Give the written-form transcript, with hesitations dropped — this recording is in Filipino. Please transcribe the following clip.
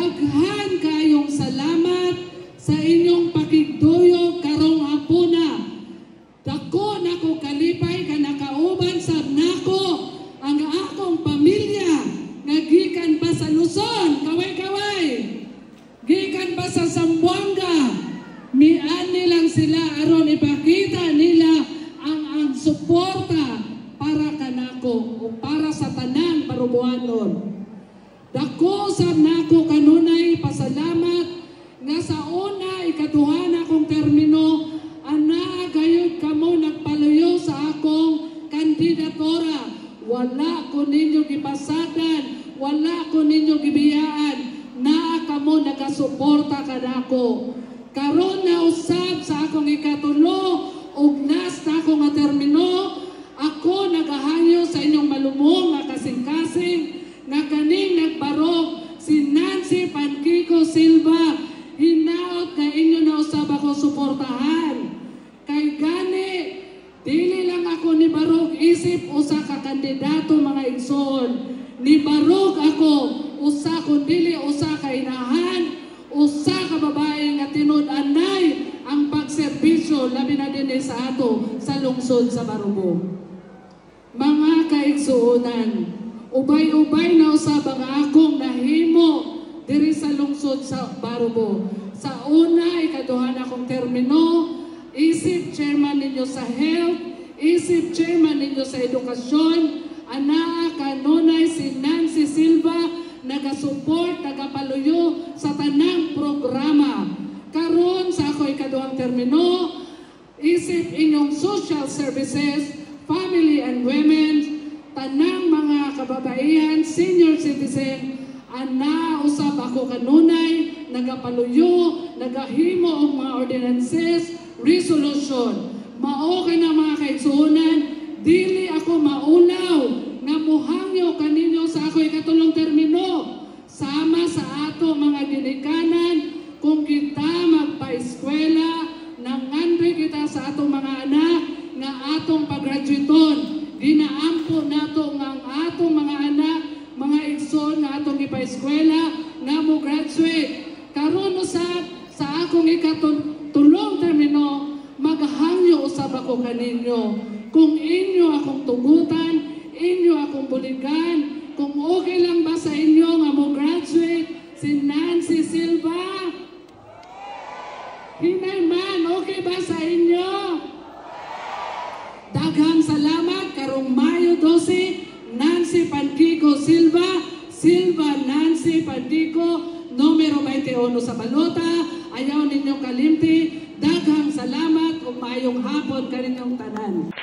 Daghan kayong salamat sa inyong pakigduyog karong hapuna. Dako nako kalipay ka nakauban sa nako ang akong pamilya nga gikan pa sa Luzon, kaway-kaway. Gikan pa sa Zamboanga. Miani lang sila aron ipakita nila ang suporta para kanako o para sa tanang Barubuanon. Dako sa nako kanunay pasalamat nga sa una ikaduha na akong termino ana gayud kamo nagpaluyo sa akong kandidatura. Wala ko ninyo gipasadan, wala ko ninyo gibiyaan, naa kamo nagasuporta kanako. Karon na usab sa akong ikatulo ug last na akong nga termino, ako nagahanyo sa inyong malumong nga kasing-kasing nga kaning nagbarog si Nancy Panquico Silva. Hinaot na inyo na usab ako suportahan. Kay gani, dili lang ako ni barog isip usa ka kandidato mga igsoon. Ni barog ako usa kun dili usa ka inahan, usa ka babae nga tinud-anay ang pagserbisyo labi na dinhi sa ato sa lungsod sa Barubo. Mga kaigsuonan, ubay-ubay na usab ang akong nahimo diri sa lungsod sa Barubo. Sa una, ikaduha na akong termino, isip chairman ninyo sa health, isip chairman ninyo sa edukasyon, ana kanunay si Nancy Silva, nagasupport, nagapaluyo sa tanang programa. Karon sa ako ikaduhang termino, isip inyong social services, family and women, tanang mga kababaihan, senior citizen, ana usab ako kanunay, nagapaluyo, nagahimo og mga ordinances, resolution. Mao kay na mga kaigsuonan, dili ako maulaw nga muhangyo kaninyo sa ako ikatulong termino. Sama sa ato mga ginikanan, kung kita magpa-eskwela, nangandri kita sa atong mga anak nga atong pag-graduaton. Ginaampo nato nga ang atong mga anak, mga igsoon nga atong ipa-eskwela nga mo graduate. Karon usab sa akong ikatulong termino, maghangyo usab ako kaninyo. Kung inyo akong tugutan, inyo akong buligan, kung okay lang ba sa inyo nga mo graduate si Nancy Silva? Hinay man, okay ba sa inyo? Daghang salamat karong Mayo 12, Nancy Panquico Silva, Nancy Panquico, numero 21 sa balota. Ayaw ninyong kalimti. Daghang salamat ug maayong hapon kaninyong tanan.